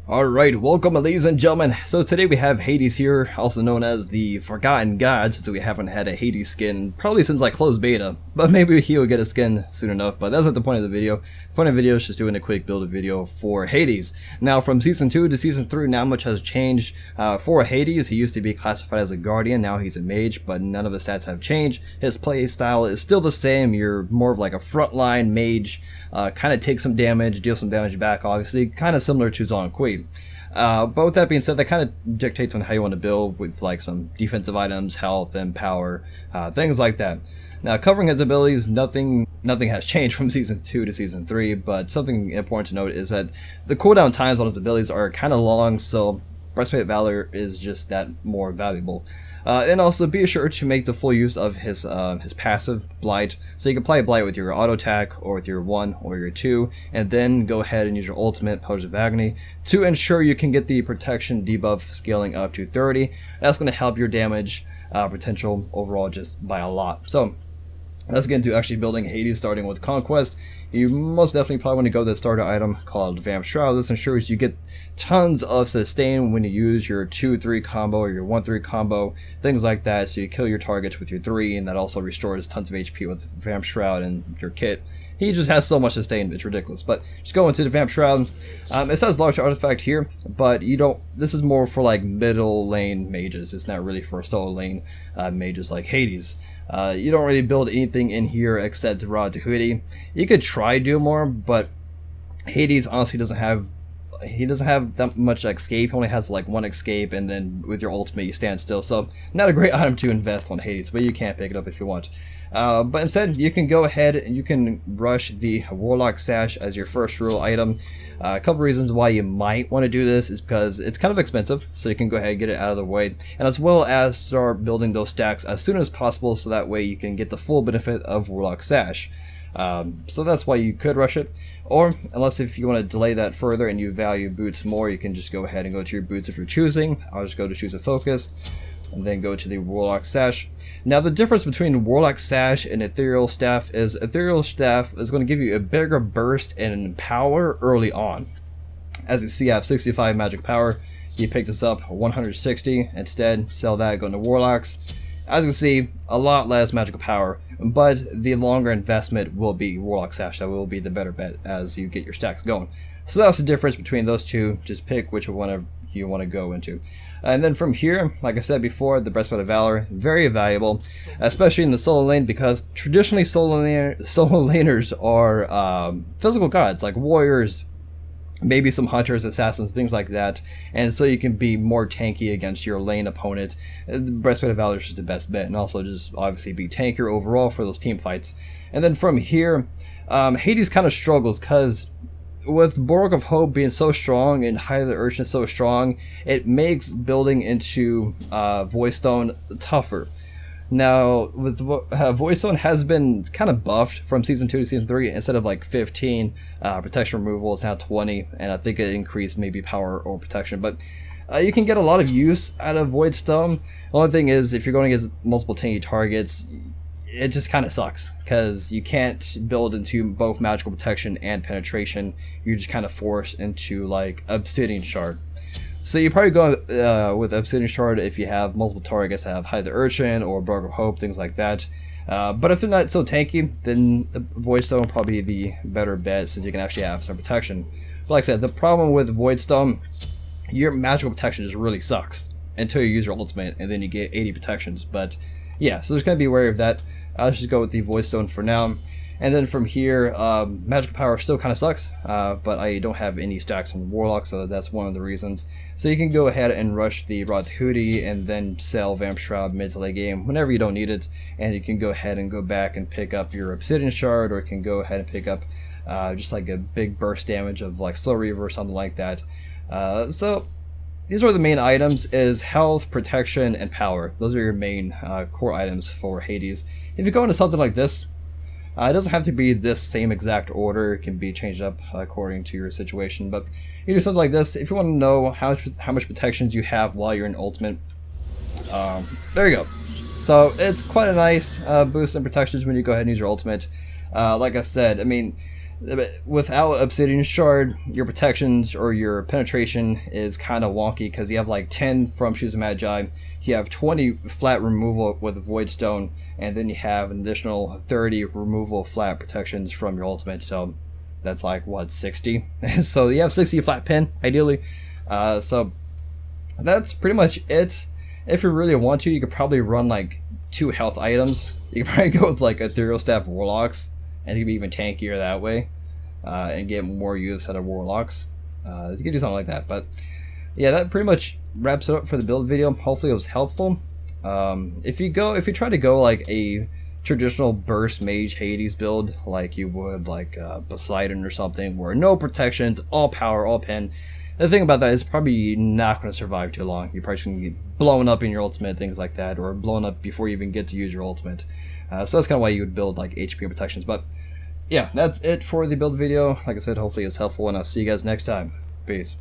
Alright, welcome ladies and gentlemen. So today we have Hades here, also known as the Forgotten God, since we haven't had a Hades skin probably since like closed beta. But maybe he'll get a skin soon enough, but that's not the point of the video. The point of the video is just doing a quick build video for Hades. Now from Season 2 to Season 3, not much has changed. For Hades, he used to be classified as a Guardian, now he's a Mage, but none of his stats have changed. His play style is still the same. You're more of like a frontline Mage, kind of take some damage, deal some damage back, obviously, kind of similar to Zelkenon. But with that being said, that kind of dictates on how you want to build with like some defensive items, health, and power, things like that. Now, covering his abilities, nothing has changed from Season 2 to Season 3, but something important to note is that the cooldown times on his abilities are kind of long, so Breastplate of Valor is just that more valuable. And also be sure to make the full use of his passive Blight. So you can apply Blight with your auto attack or with your 1 or your 2, and then go ahead and use your ultimate Potion of Agony to ensure you can get the protection debuff scaling up to 30. That's going to help your damage potential overall just by a lot. So let's get into actually building Hades, starting with Conquest. You most definitely probably want to go with the starter item called Vamp Shroud. This ensures you get tons of sustain when you use your 2-3 combo or your 1-3 combo, things like that, so you kill your targets with your 3, and that also restores tons of HP with Vamp Shroud and your kit. He just has so much sustain, it's ridiculous. But just go into the Vamp Shroud. It says large artifact here, but you don't. This is more for like middle lane mages. It's not really for solo lane mages like Hades. You don't really build anything in here except Rod to Hoodie. You could try do more, but Hades honestly doesn't have that much escape. He only has like 1 escape, and then with your ultimate you stand still. So not a great item to invest on Hades, but you can pick it up if you want. But instead you can go ahead and you can rush the Warlock Sash as your first rule item. A couple reasons why you might want to do this is because it's kind of expensive, so you can go ahead and get it out of the way, and as well as start building those stacks as soon as possible, so that way you can get the full benefit of Warlock Sash. So that's why you could rush it, or unless if you want to delay that further and you value boots more, you can just go ahead and go to your boots if you're choosing. I'll just go to choose a focus and then go to the Warlock Sash. Now the difference between Warlock Sash and Ethereal Staff is Ethereal Staff is going to give you a bigger burst in power early on. As you see, I have 65 magic power. You pick this up 160 instead, sell that, go into Warlocks. As you can see, a lot less magical power, but the longer investment will be Warlock Sash. That will be the better bet as you get your stacks going. So that's the difference between those two. Just pick which one you want to go into. And then from here, like I said before, the Breastplate of Valor, very valuable, especially in the solo lane, because traditionally solo laners are physical gods, like warriors, maybe some hunters, assassins, things like that, and so you can be more tanky against your lane opponent. The Breastplate of Valor is just the best bet, and also just obviously be tankier overall for those team fights. And then from here, Hades kind of struggles, because with Borg of Hope being so strong and Height of the Urchin so strong, it makes building into Void Stone tougher. Now, with Void Stone has been kind of buffed from Season 2 to Season 3. Instead of like 15 protection removal, it's now 20, and I think it increased maybe power or protection. But you can get a lot of use out of Void Stone. The only thing is, if you're going against multiple tanky targets, it just kind of sucks, because you can't build into both magical protection and penetration. You're just kind of forced into like Obsidian Shard. So you probably go with Obsidian Shard if you have multiple targets that have Hide the Urchin or Borg of Hope, things like that. But if they're not so tanky, then Void Stone will probably be the better bet, since you can actually have some protection. But like I said, the problem with Void Stone, your magical protection just really sucks until you use your ultimate, and then you get 80 protections. But yeah, so just gotta be wary of that. I'll just go with the Void Stone for now. And then from here, magical power still kind of sucks, but I don't have any stacks on Warlock, so that's one of the reasons. So you can go ahead and rush the Rod Hoodie and then sell Vamp Shroud mid to late game whenever you don't need it, and you can go ahead and go back and pick up your Obsidian Shard, or you can go ahead and pick up just like a big burst damage of like Slow Reaver or something like that. So these are the main items: is health, protection, and power. Those are your main core items for Hades. If you go into something like this, it doesn't have to be this same exact order. It can be changed up according to your situation. But you do something like this, if you want to know how much protections you have while you're in Ultimate, there you go. So it's quite a nice boost in protections when you go ahead and use your Ultimate. Like I said, I mean, Without Obsidian Shard, your protections or your penetration is kind of wonky because you have like 10 from Shoes of Magi, you have 20 flat removal with Void Stone, and then you have an additional 30 removal flat protections from your ultimate. So that's like what, 60? So you have 60 flat pen ideally. So that's pretty much it. If you really want to, you could probably run like 2 health items. You could probably go with like Ethereal Staff Warlocks, and you can be even tankier that way, and get more use out of Warlocks. You can do something like that. But yeah, that pretty much wraps it up for the build video. Hopefully it was helpful. If you try to go like a traditional burst mage Hades build, like you would like Poseidon or something, where no protections, all power, all pen, the thing about that is probably not going to survive too long. You're probably going to get blown up in your ultimate, things like that, or blown up before you even get to use your ultimate. So that's kind of why you would build like HP protections. But yeah, that's it for the build video. Like I said, hopefully it's helpful, and I'll see you guys next time. Peace.